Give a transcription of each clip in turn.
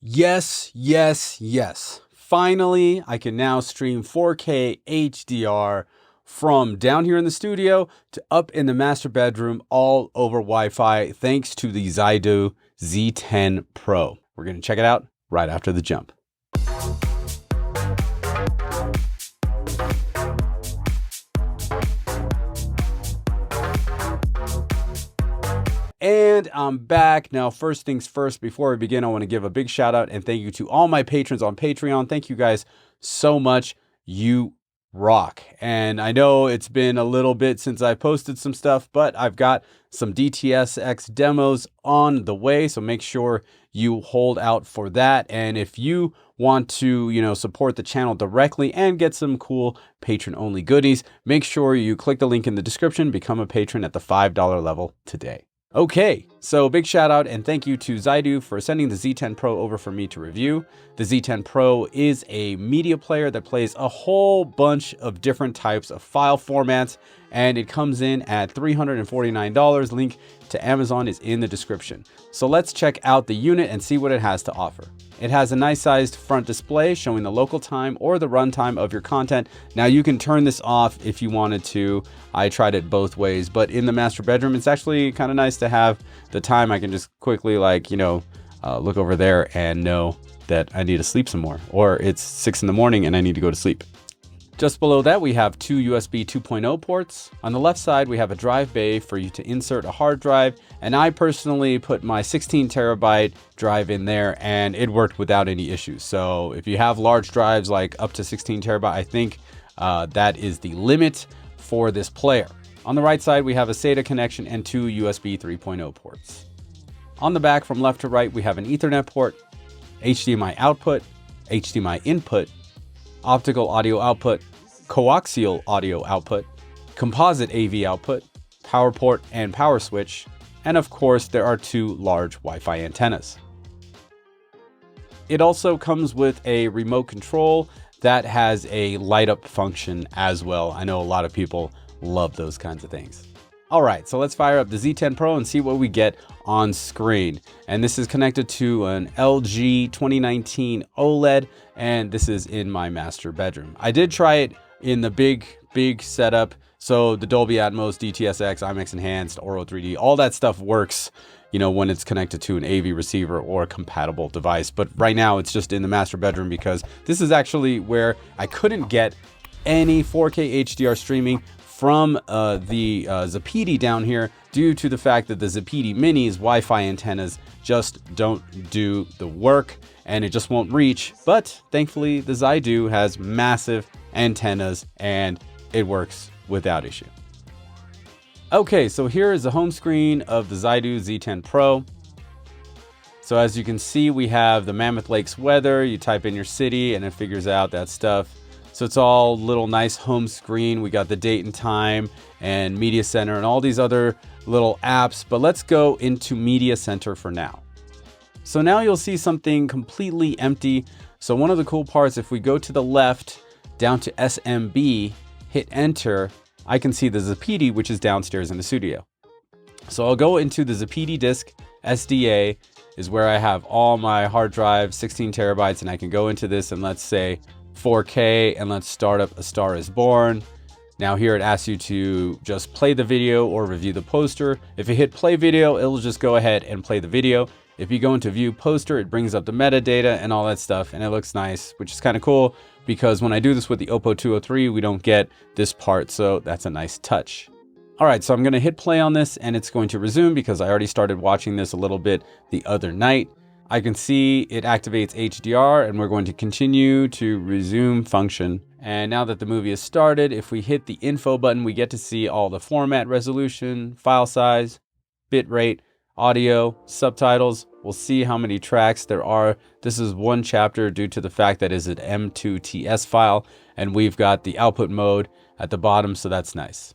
Yes, yes, yes. Finally, I can now stream 4K HDR from down here in the studio to up in the master bedroom all over Wi-Fi thanks to the Zidoo Z10 Pro. We're going to check it out right after the jump. And I'm back. Now, first things first, before we begin, I want to give a big shout out and thank you to all my patrons on Patreon. Thank you guys so much. You rock. And I know it's been a little bit since I posted some stuff, but I've got some DTSX demos on the way. So make sure you hold out for that. And if you want to, support the channel directly and get some cool patron only goodies, make sure you click the link in the description, become a patron at the $5 level today. Okay, so big shout out and thank you to Zidoo for sending the Z10 Pro over for me to review. The Z10 Pro is a media player that plays a whole bunch of different types of file formats, and it comes in at $349. Link to Amazon is in the description. So let's check out the unit and see what it has to offer. It has a nice sized front display showing the local time or the runtime of your content. Now you can turn this off if you wanted to. I tried it both ways, but in the master bedroom, it's actually kind of nice to have the time. I can just quickly look over there and know that I need to sleep some more, or it's 6 in the morning and I need to go to sleep. Just below that, we have two USB 2.0 ports. On the left side, we have a drive bay for you to insert a hard drive. And I personally put my 16 terabyte drive in there and it worked without any issues. So if you have large drives, like up to 16 terabyte, I think that is the limit for this player. On the right side, we have a SATA connection and two USB 3.0 ports. On the back from left to right, we have an Ethernet port, HDMI output, HDMI input, optical audio output, coaxial audio output, composite AV output, power port and power switch, and of course there are two large Wi-Fi antennas. It also comes with a remote control that has a light up function as well. I know a lot of people love those kinds of things. All right, so let's fire up the Z10 Pro and see what we get on screen. And this is connected to an LG 2019 OLED, and this is in my master bedroom. I did try it in the big setup. So the Dolby Atmos, DTSX, IMAX Enhanced, Oro 3D, all that stuff works, when it's connected to an AV receiver or a compatible device. But right now it's just in the master bedroom because this is actually where I couldn't get any 4K HDR streaming from the Zappiti down here due to the fact that the Zappiti Mini's Wi-Fi antennas just don't do the work and it just won't reach. But thankfully the Zidoo has massive antennas and it works without issue. Okay, so here is the home screen of the Zidoo Z10 Pro. So as you can see, we have the Mammoth Lakes weather. You type in your city and it figures out that stuff. So it's all little nice home screen. We got the date and time and Media Center and all these other little apps, but let's go into Media Center for now. So now you'll see something completely empty. So one of the cool parts, if we go to the left down to SMB, hit enter, I can see the Zappiti, which is downstairs in the studio. So I'll go into the Zappiti disk. SDA is where I have all my hard drive, 16 terabytes, and I can go into this and let's say 4K, and let's start up A Star Is Born. Now here it asks you to just play the video or review the poster. If you hit play video, it'll just go ahead and play the video. If you go into view poster, it brings up the metadata and all that stuff, and it looks nice, which is kind of cool because when I do this with the Oppo 203, we don't get this part, so that's a nice touch. All right, so I'm gonna hit play on this and it's going to resume because I already started watching this a little bit the other night. I can see it activates HDR and we're going to continue to resume function. And now that the movie has started, if we hit the info button, we get to see all the format, resolution, file size, bitrate, audio, subtitles. We'll see how many tracks there are. This is one chapter due to the fact that it's an M2TS file, and we've got the output mode at the bottom, so that's nice.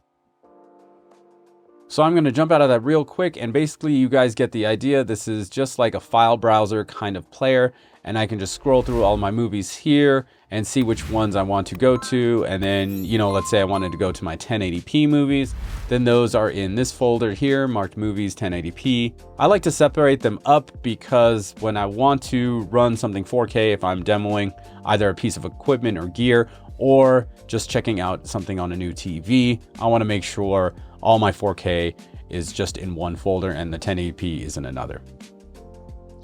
So I'm going to jump out of that real quick, and basically you guys get the idea. This is just like a file browser kind of player, and I can just scroll through all my movies here and see which ones I want to go to. And then, you know, let's say I wanted to go to my 1080p movies, then those are in this folder here, marked movies 1080p. I like to separate them up because when I want to run something 4K, if I'm demoing either a piece of equipment or gear, or just checking out something on a new TV, I want to make sure all my 4K is just in one folder and the 1080p is in another.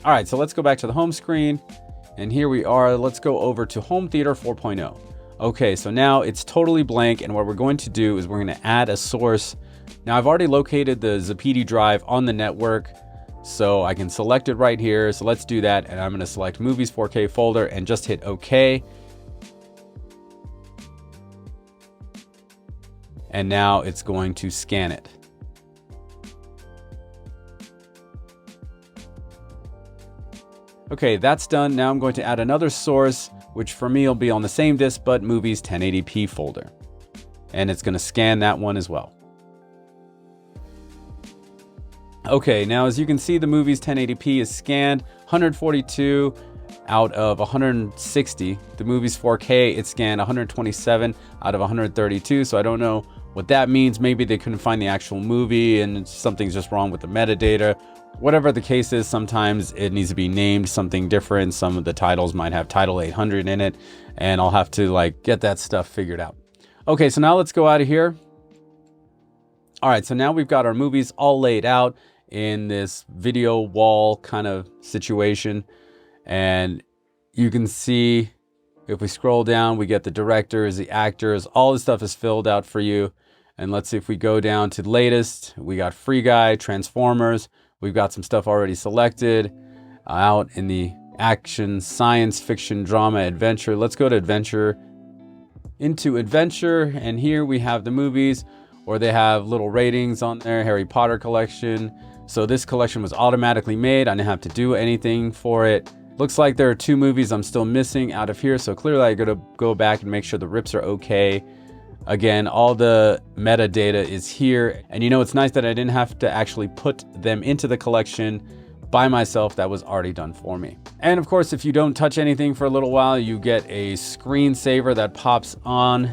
All right, so let's go back to the home screen, and here we are. Let's go over to Home Theater 4.0. Okay, so now it's totally blank, and what we're going to do is we're going to add a source. Now I've already located the Zappiti drive on the network, so I can select it right here. So let's do that, and I'm going to select Movies 4K folder and just hit OK. And now it's going to scan it. Okay, that's done. Now I'm going to add another source, which for me will be on the same disk, but Movies 1080p folder. And it's going to scan that one as well. Okay, now as you can see, the Movies 1080p is scanned, 142 out of 160. The Movies 4K, it's scanned 127 out of 132. So I don't know what that means. Maybe they couldn't find the actual movie and something's just wrong with the metadata. Whatever the case is, sometimes it needs to be named something different. Some of the titles might have title 800 in it, and I'll have to like get that stuff figured out. Okay, so now let's go out of here. All right, so now we've got our movies all laid out in this video wall kind of situation. And you can see if we scroll down, we get the directors, the actors, all this stuff is filled out for you. And let's see if we go down to the latest, we got Free Guy, Transformers. We've got some stuff already selected out in the action, science fiction, drama, adventure. Let's go to adventure, into adventure. And here we have the movies, or they have little ratings on there, Harry Potter collection. So this collection was automatically made. I didn't have to do anything for it. Looks like there are 2 movies I'm still missing out of here. So clearly I gotta go back and make sure the rips are okay. Again, all the metadata is here. And you know, it's nice that I didn't have to actually put them into the collection by myself. That was already done for me. And of course, if you don't touch anything for a little while, you get a screensaver that pops on.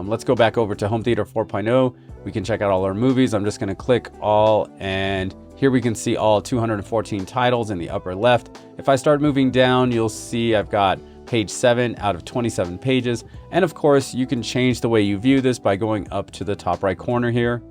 Let's go back over to Home Theater 4.0. We can check out all our movies. I'm just gonna click all, and here we can see all 214 titles in the upper left. If I start moving down, you'll see I've got page 7 out of 27 pages. And of course, you can change the way you view this by going up to the top right corner here.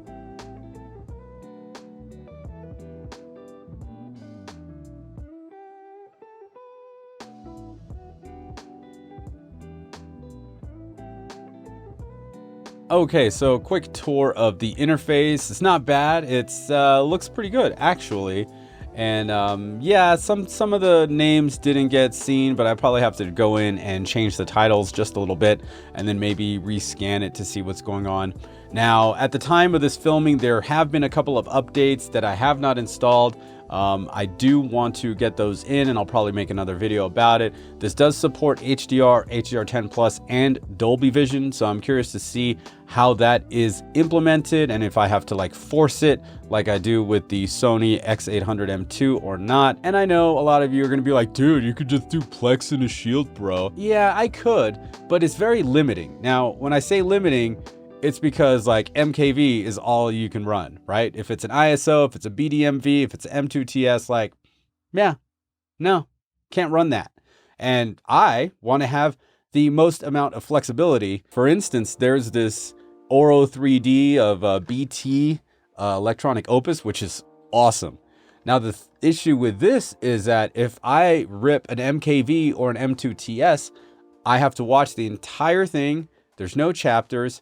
Okay, so quick tour of the interface. It's not bad. It's looks pretty good actually. And yeah, some of the names didn't get seen, but I probably have to go in and change the titles just a little bit and then maybe rescan it to see what's going on. Now, at the time of this filming, there have been a couple of updates that I have not installed. I do want to get those in, and I'll probably make another video about it. This does support HDR, HDR10 Plus, and Dolby Vision, so I'm curious to see how that is implemented and if I have to like force it like I do with the Sony X800M2 or not. And I know a lot of you are gonna be like, dude, you could just do Plex and a Shield, bro. Yeah, I could, but it's very limiting. Now, when I say limiting, it's because like MKV is all you can run, right? If it's an ISO, if it's a BDMV, if it's M2TS, like, yeah, no, can't run that. And I want to have the most amount of flexibility. For instance, there's this Oro 3D of BT Electronic Opus, which is awesome. Now, the issue with this is that if I rip an MKV or an M2TS, I have to watch the entire thing. There's no chapters.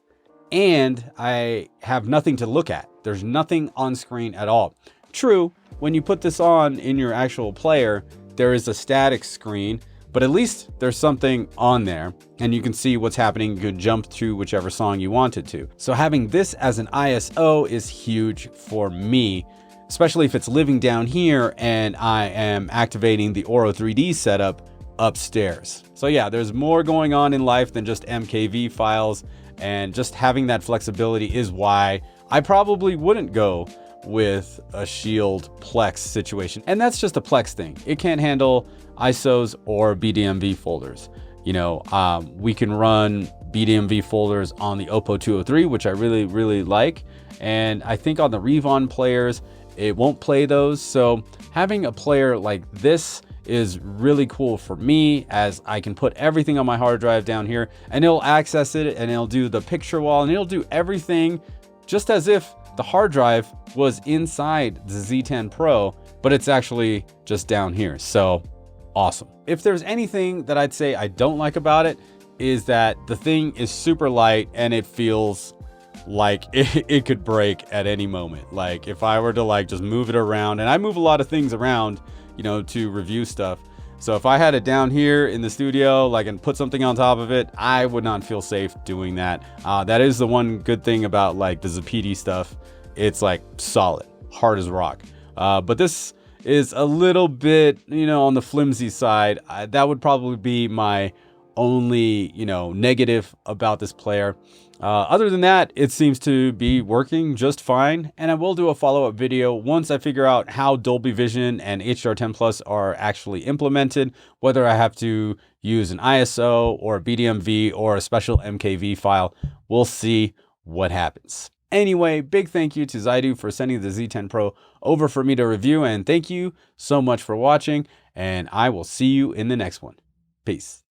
And I have nothing to look at. There's nothing on screen at all. True, when you put this on in your actual player, there is a static screen, but at least there's something on there and you can see what's happening. You could jump to whichever song you wanted to. So having this as an ISO is huge for me, especially if it's living down here and I am activating the Oro 3D setup upstairs. So yeah, there's more going on in life than just MKV files, and just having that flexibility is why I probably wouldn't go with a Shield Plex situation. And that's just a Plex thing. It can't handle ISOs or BDMV folders. You know, we can run BDMV folders on the Oppo 203, which I really, really like. And I think on the Revon players, it won't play those. So having a player like this is really cool for me, as I can put everything on my hard drive down here and it'll access it, and it'll do the picture wall, and it'll do everything just as if the hard drive was inside the Z10 Pro, but it's actually just down here. So awesome. If there's anything that I'd say I don't like about it, is that the thing is super light and it feels like it could break at any moment. Like if I were to like just move it around, and I move a lot of things around, you know, to review stuff. So if I had it down here in the studio, like, and put something on top of it, I would not feel safe doing that. That is the one good thing about like the Zappiti stuff. It's like solid, hard as rock. But this is a little bit, you know, on the flimsy side. That would probably be my only, you know, negative about this player. Other than that, it seems to be working just fine, and I will do a follow-up video once I figure out how Dolby Vision and HDR10 Plus are actually implemented, whether I have to use an ISO or a BDMV or a special MKV file. We'll see what happens. Anyway, big thank you to Zidoo for sending the Z10 Pro over for me to review, and thank you so much for watching, and I will see you in the next one. Peace.